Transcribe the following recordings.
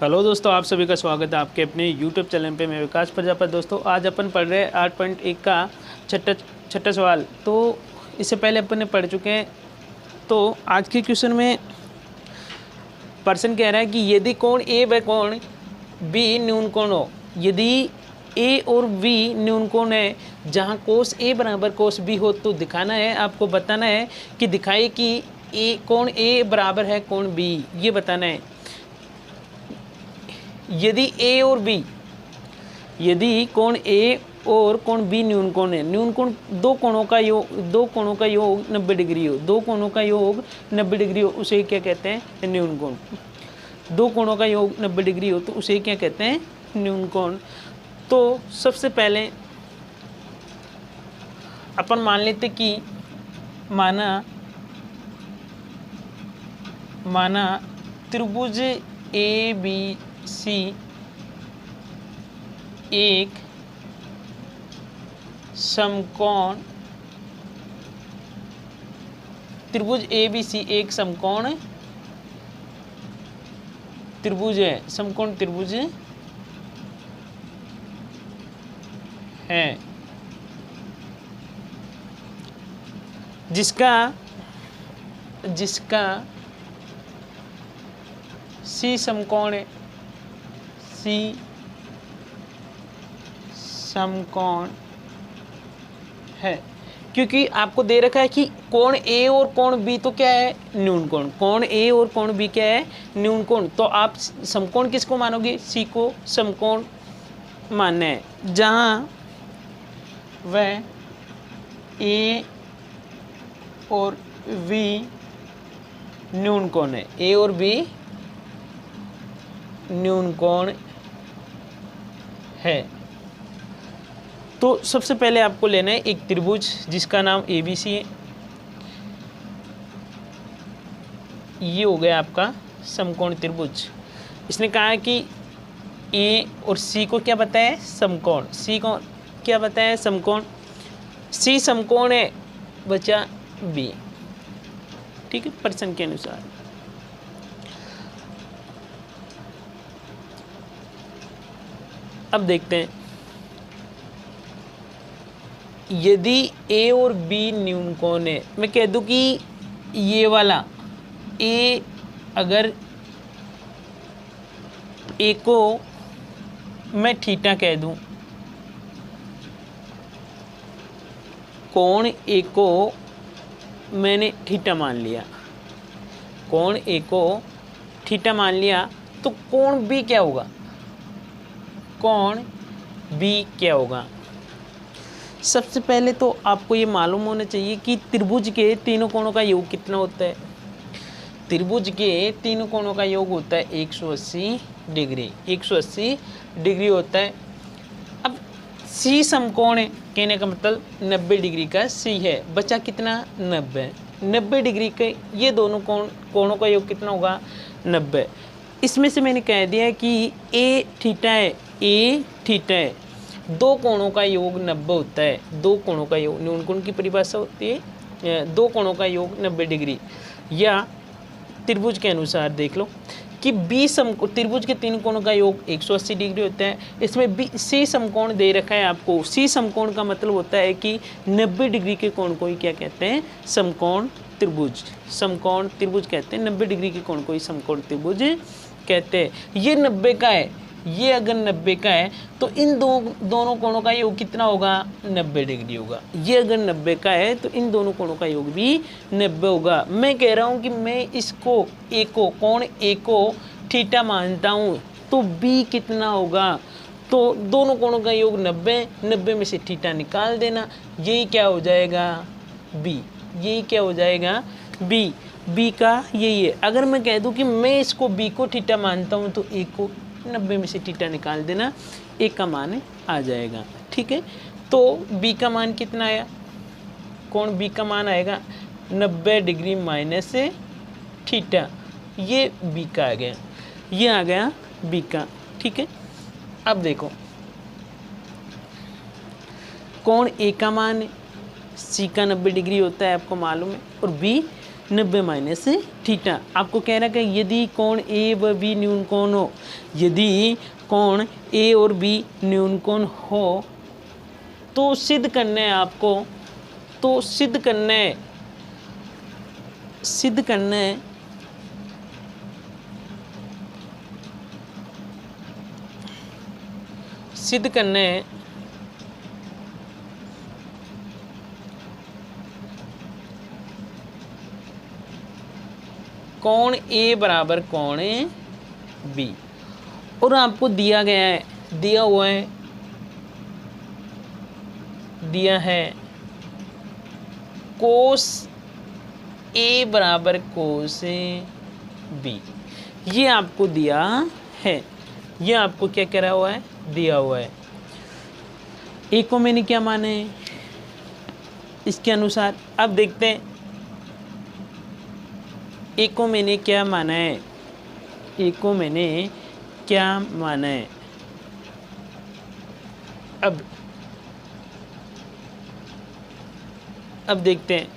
Hello दोस्तों, आप सभी का स्वागत है आपके अपने यूट्यूब चैनल पे। मैं विकास प्रजापति। दोस्तों आज अपन पढ़ रहे हैं 8.1 का छठा सवाल। तो इससे पहले अपन ने पढ़ चुके हैं। तो आज के क्वेश्चन में प्रश्न कह रहा है कि यदि कोण ए व कोण बी न्यून कोण हो, यदि ए और बी न्यून कोण है जहाँ कोस ए बराबर कोस बी हो, तो दिखाना है, आपको बताना है कि दिखाइए कि ए कोण ए बराबर है कोण बी, ये बताना है। यदि ए और बी, यदि कोण ए और कोण बी न्यून कोण है, न्यून कोण दो कोणों का योग 90 डिग्री हो, दो कोणों का योग 90 डिग्री हो, उसे क्या कहते हैं? न्यून कोण। दो कोणों का योग 90 डिग्री हो तो उसे क्या कहते हैं? न्यून कोण। तो सबसे पहले अपन मान लेते कि माना त्रिभुज ए बी सी एक समकोण, त्रिभुज ए बी सी एक समकोण त्रिभुज है, समकोण त्रिभुज है, जिसका सी समकोण है, सी समकोण है। क्योंकि आपको दे रखा है कि कोण ए और कोण बी तो क्या है? न्यून कोण। कोण ए और कोण बी क्या है? न्यून कोण। तो आप समकोण किसको मानोगे? सी को समकोण मानना है, जहां वह ए और बी न्यून कोण है, ए और बी न्यून कोण है। तो सबसे पहले आपको लेना है एक त्रिभुज जिसका नाम ABC है। ये हो गया आपका समकोण त्रिभुज। इसने कहा है कि A और C को क्या बताया? समकोण। C को क्या बताया? समकोण। C समकोण है, बचा B। ठीक है, प्रश्न के अनुसार। अब देखते हैं, यदि ए और बी न्यून कोण है, मैं कह दूं कि ये वाला ए, अगर ए को मैं थीटा कह दूं, कोण ए को मैंने थीटा मान लिया, कोण ए को थीटा मान लिया, तो कोण बी क्या होगा? कोण बी क्या होगा? सबसे पहले तो आपको ये मालूम होना चाहिए कि त्रिभुज के तीनों कोणों का योग कितना होता है। त्रिभुज के तीनों कोणों का योग होता है 180 डिग्री, 180 डिग्री होता है। अब सी समकोण है, कहने का मतलब 90 डिग्री का सी है, बचा कितना? 90 डिग्री के ये दोनों कोणों का योग कितना होगा? 90। इसमें से मैंने कह दिया कि ए थीटा है, ए थीटा है, दो कोणों का योग 90 होता है। दो कोणों का योग, न्यून कोण की परिभाषा होती है दो कोणों का योग 90 डिग्री। या त्रिभुज के अनुसार देख लो कि बी त्रिभुज के तीन कोणों का योग 180 डिग्री होता है। इसमें बी सी समकोण दे रखा है आपको। सी समकोण का मतलब होता है कि 90 डिग्री के कोण को ही क्या कहते हैं? समकोण त्रिभुज। समकोण त्रिभुज कहते हैं, 90 डिग्री के कोण को ही समकोण त्रिभुज कहते हैं। ये 90 का है, ये अगर 90 का है तो इन दोनों कोणों का योग कितना होगा? 90 डिग्री होगा। ये अगर 90 का है तो इन दोनों कोणों का योग भी 90 होगा। मैं कह रहा हूँ कि मैं इसको ए को, कोण ए को थीटा मानता हूँ, तो बी कितना होगा? तो दोनों कोणों का योग 90 में से थीटा निकाल देना, यही क्या हो जाएगा? बी। यही क्या हो जाएगा? बी। बी का यही है। अगर मैं कह दूँ कि मैं इसको बी को थीटा मानता हूँ, तो ए को 90 में से थीटा निकाल देना, ए का मान आ जाएगा। ठीक है, तो बी का मान कितना आया? कोण बी का मान आएगा 90 डिग्री माइनस थीटा। ये बी का आ गया, ये आ गया बी का। ठीक है, अब देखो, कोण ए का मान सी का 90 डिग्री होता है, आपको मालूम है, और बी 90 माइनस थीटा। आपको कह रहा है कि यदि कोण ए व बी न्यून कोण हो, यदि कोण ए और बी न्यून कोण हो तो सिद्ध करना है आपको, तो सिद्ध करना है सिद्ध करना है सिद्ध करना है कोण ए बराबर कोण बी। और आपको दिया गया है, दिया हुआ है, दिया है कोस ए बराबर कोस बी, ये आपको दिया है, ये आपको क्या करा हुआ है, दिया हुआ है। ए को मैंने क्या माना है इसके अनुसार, अब देखते हैं ए को मैंने क्या माना है, ए को मैंने क्या माना है। अब देखते हैं,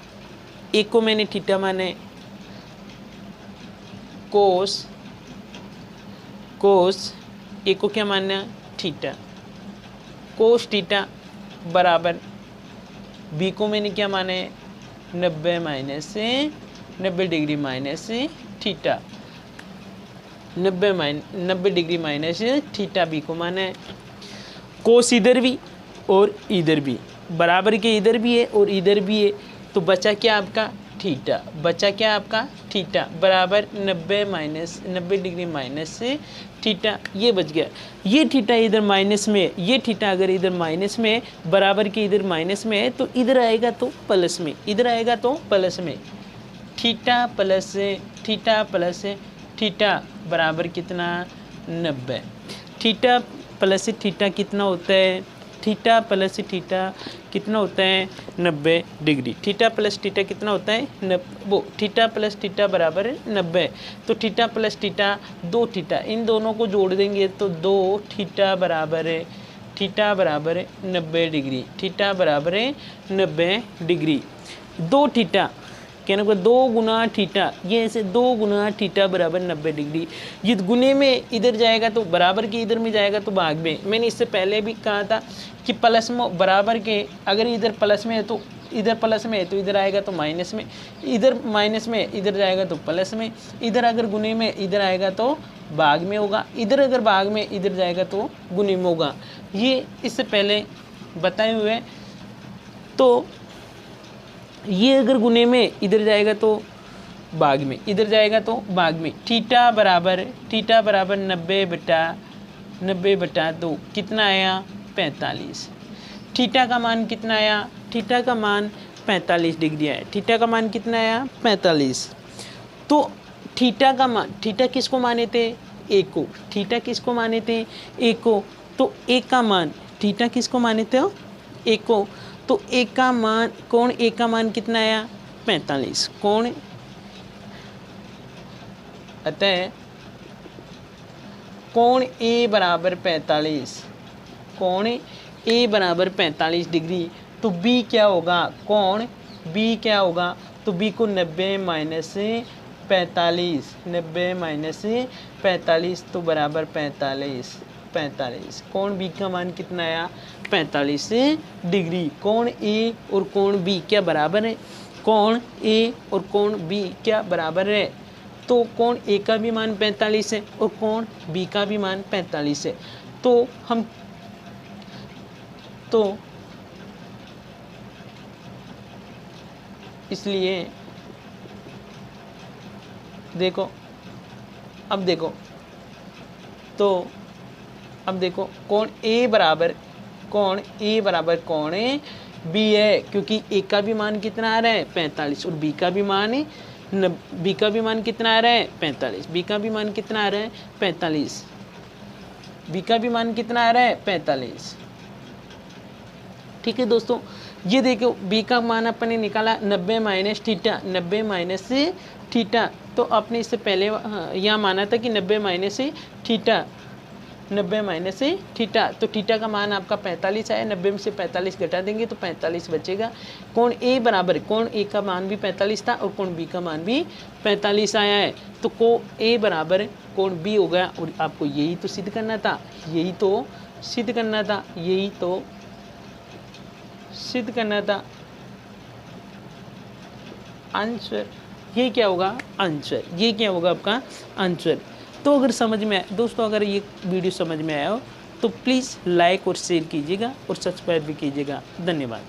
ए को मैंने थीटा माना है, कोस ए को क्या मानना है, थीटा, कोस थीटा बराबर बी को मैंने क्या माना है 90 degree minus theta, 90 degree minus theta B को माना है। कोस इधर भी और इधर भी बराबर के, इधर भी है और इधर भी है, तो बचा क्या आपका थीटा, बचा क्या आपका थीटा बराबर 90 डिग्री माइनस थीटा, ये बच गया। ये थीटा इधर माइनस में, ये थीटा अगर इधर माइनस में बराबर के इधर माइनस में है तो इधर आएगा तो प्लस में, इधर आएगा तो प्लस में। थीटा प्लस थीटा बराबर कितना 90। थीटा प्लस थीटा कितना होता है, थीटा प्लस थीटा कितना होता है 90 डिग्री। थीटा प्लस थीटा कितना होता है वो थीटा प्लस थीटा बराबर 90। तो थीटा प्लस थीटा 2 थीटा, इन दोनों को जोड़ देंगे तो 2 थीटा बराबर 90 डिग्री, थीटा बराबर 90 डिग्री। 2 थीटा कहने को 2 गुना थीटा, ये ऐसे 2 गुना थीटा बराबर 90 डिग्री। ये गुने में इधर जाएगा तो बराबर के इधर में जाएगा तो भाग में। मैंने इससे पहले भी कहा था कि प्लस में बराबर के अगर इधर प्लस में है तो इधर प्लस में है तो इधर आएगा तो माइनस में, इधर माइनस में इधर जाएगा तो प्लस में, इधर अगर गुने में इधर आएगा तो भाग में होगा, इधर अगर भाग में इधर जाएगा तो गुने में होगा। ये इससे पहले बताए हुए। तो ये अगर गुने में इधर जाएगा तो भाग में, इधर जाएगा तो भाग में। थीटा बराबर 90 बटा 2 कितना आया 45। थीटा का मान कितना आया, थीटा का मान 45 डिग्री आया। थीटा का मान कितना आया 45। तो थीटा का मान, थीटा किसको माने थे ए को, थीटा किसको माने थे ए को, तो ए का मान थीटा किसको माने थे ए को, तो ए का मान कोण ए का मान कितना आया 45। कोण अतः कोण ए बराबर 45, कोण ए बराबर 45 डिग्री। तो बी क्या होगा, कोण बी क्या होगा, तो बी को 90 माइनस 45, 90 माइनस 45 तो बराबर 45। कोण बी का मान कितना आया 45 डिग्री। कोण ए और कोण बी क्या बराबर है, कोण ए और कोण बी क्या बराबर है, तो कोण ए का भी मान 45 है और कोण बी का भी मान 45 है। तो हम तो इसलिए देखो, अब देखो तो अब देखो कोण ए बराबर कोण बी है, क्योंकि ए का भी मान कितना आ रहा है 45 और बी का भी मान कितना आ रहा है 45, बी का भी मान कितना आ रहा है 45, बी का भी मान कितना आ रहा है 45। ठीक है दोस्तों, ये देखो बी का मान अपने निकाला 90 माइनस थीटा, तो आपने इससे पहले यहाँ माना था कि 90 माइनस थीटा 90 माइनस थीटा, तो थीटा का मान आपका 45 आया, 90 में से 45 घटा देंगे तो 45 बचेगा। कोण ए बराबर, कोण ए का मान भी 45 था और कोण बी का मान भी 45 आया है, तो को ए बराबर कोण बी हो गया। और आपको यही तो सिद्ध करना था, यही तो सिद्ध करना था, यही तो सिद्ध करना था। आंसर ये क्या होगा, आंसर ये क्या होगा आपका आंसर। तो अगर समझ में आए दोस्तों, अगर ये वीडियो समझ में आया हो तो प्लीज़ लाइक और शेयर कीजिएगा और सब्सक्राइब भी कीजिएगा। धन्यवाद।